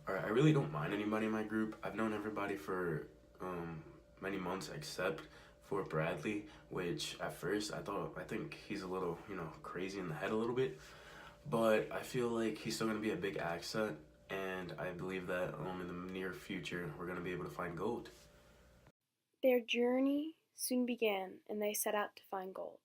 Alright, I really don't mind anybody in my group. I've known everybody for many months except for Bradley, which at first I think he's a little, crazy in the head a little bit, but I feel like he's still gonna be a big asset, and I believe that in the near future we're gonna be able to find gold. Their journey soon began, and they set out to find gold.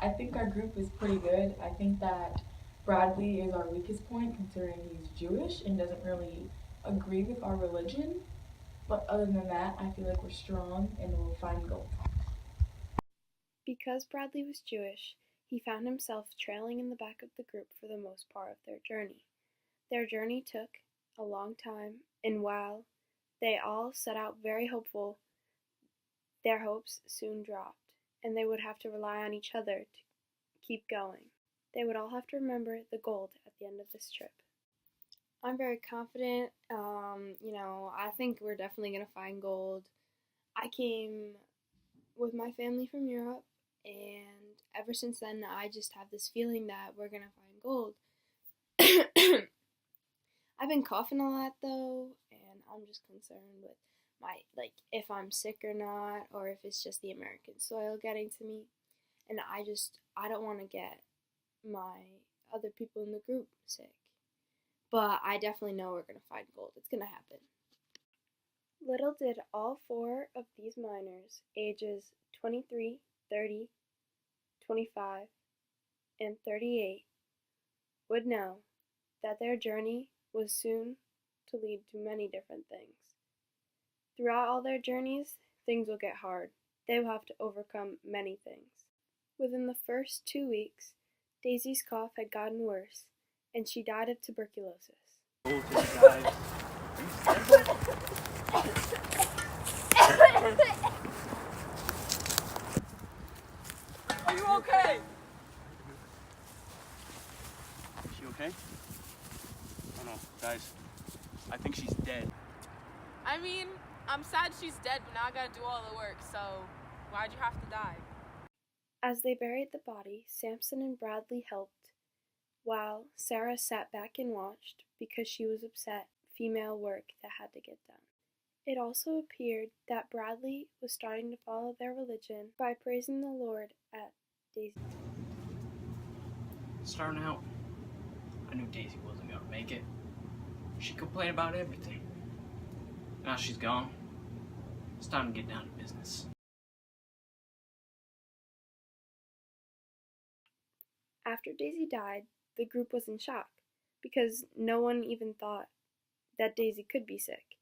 I think our group is pretty good. I think that Bradley is our weakest point considering he's Jewish and doesn't really agree with our religion. But other than that, I feel like we're strong and we'll find gold. Because Bradley was Jewish, he found himself trailing in the back of the group for the most part of their journey. Their journey took a long time, and while they all set out very hopeful, their hopes soon dropped, and they would have to rely on each other to keep going. They would all have to remember the gold at the end of this trip. I'm very confident. I think we're definitely going to find gold. I came with my family from Europe, and ever since then, I just have this feeling that we're going to find gold. I've been coughing a lot though, and I'm just concerned with if I'm sick or not, or if it's just the American soil getting to me. And I don't want to get my other people in the group sick. But I definitely know we're going to find gold. It's going to happen. Little did all four of these miners, ages 23, 30, 25, and 38, would know that their journey was soon to lead to many different things. Throughout all their journeys, things will get hard. They will have to overcome many things. Within the first 2 weeks, Daisy's cough had gotten worse, and she died of tuberculosis. Are you okay? Is she okay? Oh no, guys, I think she's dead. I mean, I'm sad she's dead, but now I gotta do all the work, so why'd you have to die? As they buried the body, Samson and Bradley helped, while Sarah sat back and watched because she was upset female work that had to get done. It also appeared that Bradley was starting to follow their religion by praising the Lord at Daisy. Starting out, I knew Daisy wasn't gonna make it. She complained about everything. Now she's gone. It's time to get down to business. After Daisy died, the group was in shock because no one even thought that Daisy could be sick.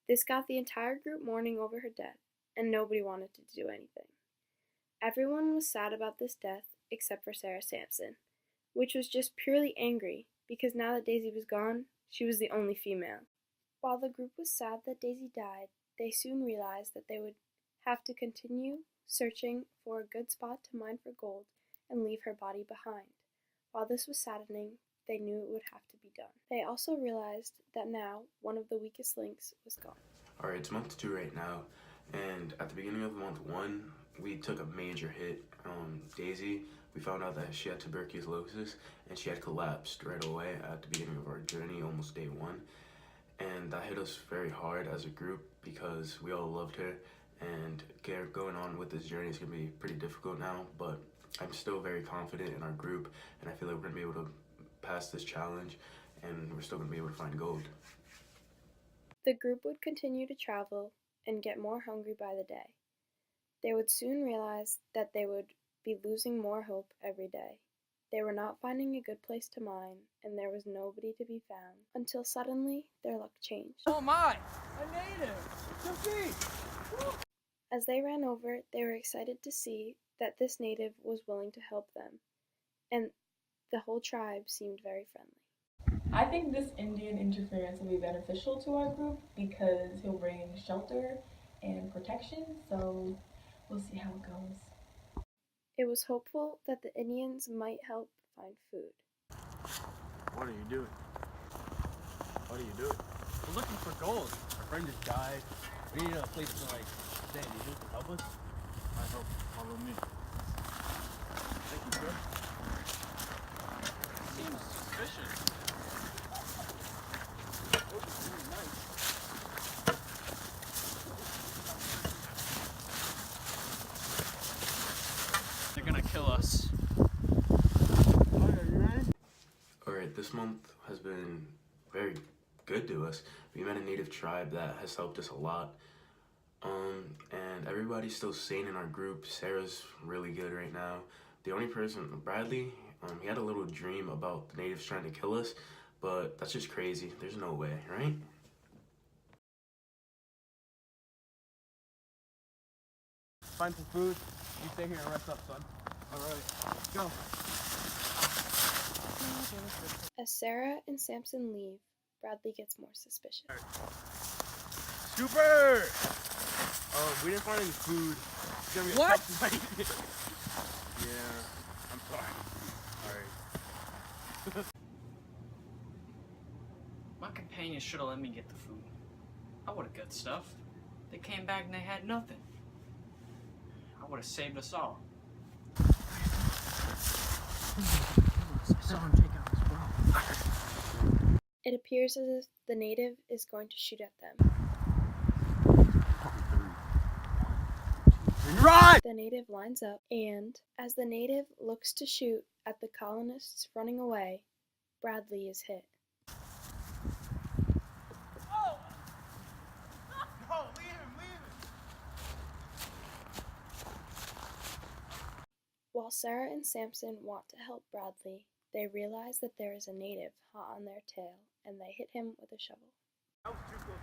This got the entire group mourning over her death, and nobody wanted to do anything. Everyone was sad about this death except for Sarah Sampson, which was just purely angry because now that Daisy was gone, she was the only female. While the group was sad that Daisy died, they soon realized that they would have to continue searching for a good spot to mine for gold and leave her body behind. While this was saddening, they knew it would have to be done. They also realized that now one of the weakest links was gone. Alright, it's month 2 right now, and at the beginning of month 1, we took a major hit. Daisy, we found out that she had tuberculosis, and she had collapsed right away at the beginning of our journey, almost day 1. And that hit us very hard as a group because we all loved her, and going on with this journey is going to be pretty difficult now, but I'm still very confident in our group, and I feel like we're going to be able to pass this challenge, and we're still going to be able to find gold. The group would continue to travel and get more hungry by the day. They would soon realize that they would be losing more hope every day. They were not finding a good place to mine, and there was nobody to be found, until suddenly their luck changed. Oh my! A native! As they ran over, they were excited to see that this native was willing to help them, and the whole tribe seemed very friendly. I think this Indian interference will be beneficial to our group because he'll bring shelter and protection, so we'll see how it goes. It was hopeful that the Indians might help find food. What are you doing? What are you doing? We're looking for gold. Our friend just died. We need a place to stay. Do you help us? I hope. Follow me. Thank you, sir. Seems suspicious. has been very good to us. We met a native tribe that has helped us a lot. And everybody's still sane in our group. Sarah's really good right now. The only person, Bradley, he had a little dream about the natives trying to kill us, but that's just crazy. There's no way, right? Find some food. You stay here and rest up, son. All right, let's go. As Sarah and Samson leave, Bradley gets more suspicious. Super! We didn't find any food. It's gonna be a tough night. Yeah, I'm sorry. Alright. My companions should have let me get the food. I would have got stuff. They came back and they had nothing. I would have saved us all. It appears as if the native is going to shoot at them. Run! The native lines up, and as the native looks to shoot at the colonists running away, Bradley is hit. Oh! No, leave him! While Sarah and Samson want to help Bradley, they realize that there is a native hot on their tail, and they hit him with a shovel. That was too close.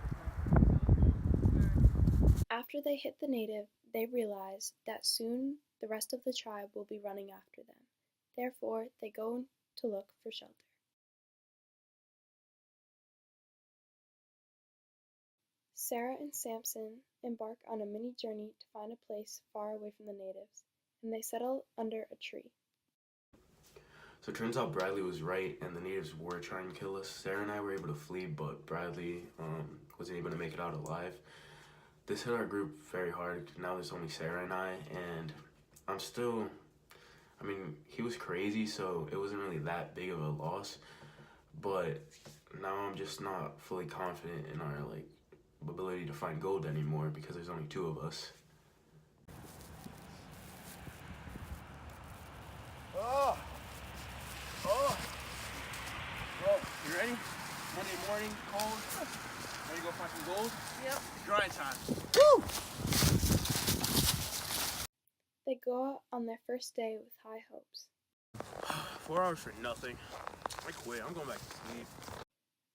After they hit the native, they realize that soon the rest of the tribe will be running after them. Therefore, they go to look for shelter. Sarah and Samson embark on a mini journey to find a place far away from the natives, and they settle under a tree. So it turns out Bradley was right, and the natives were trying to kill us. Sarah and I were able to flee, but Bradley wasn't able to make it out alive. This hit our group very hard. Now there's only Sarah and I, and he was crazy, so it wasn't really that big of a loss, but now I'm just not fully confident in our ability to find gold anymore because there's only two of us. Oh! Bro, you ready? Monday morning, cold. Ready to go find some gold? Yep. Grind time. Woo! They go out on their first day with high hopes. 4 hours for nothing. I quit. I'm going back to sleep.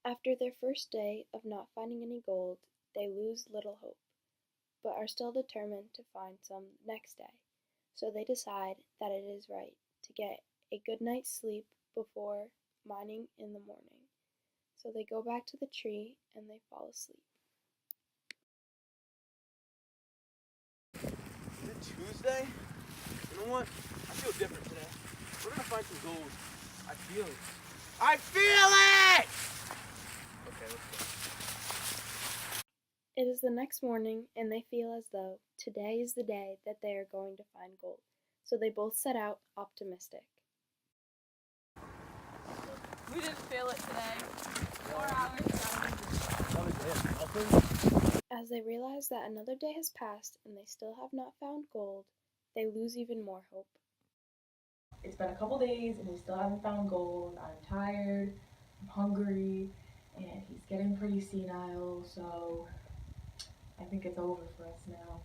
After their first day of not finding any gold, they lose little hope, but are still determined to find some next day. So they decide that it is right to get a good night's sleep before mining in the morning. So they go back to the tree and they fall asleep. Is it Tuesday? You know what? I feel different today. We're gonna find some gold. I feel it. I feel it! Okay, let's go. It is the next morning, and they feel as though today is the day that they are going to find gold. So they both set out optimistic. We didn't feel it today. 4 hours. Another day of nothing? As they realize that another day has passed and they still have not found gold, they lose even more hope. It's been a couple days and we still haven't found gold. I'm tired, I'm hungry, and he's getting pretty senile, so I think it's over for us now.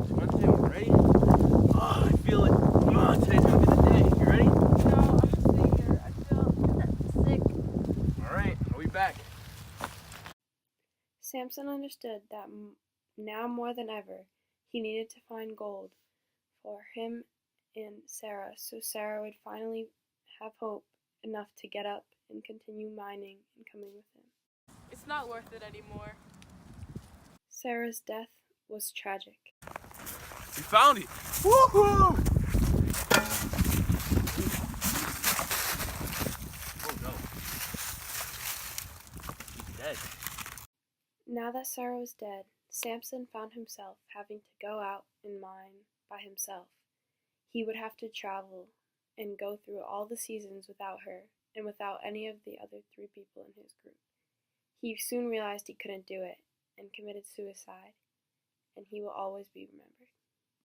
It's Wednesday already? Oh, I feel it. Come on, today's gonna be the day. You ready? No, I'm just sitting here. I feel sick. Alright, I'll be back. Samson understood that now more than ever, he needed to find gold for him and Sarah, so Sarah would finally have hope enough to get up and continue mining and coming with him. It's not worth it anymore. Sarah's death was tragic. We found it! Woohoo! Oh no. He's dead. Now that Sarah was dead, Samson found himself having to go out and mine by himself. He would have to travel and go through all the seasons without her and without any of the other 3 people in his group. He soon realized he couldn't do it and committed suicide, and he will always be remembered.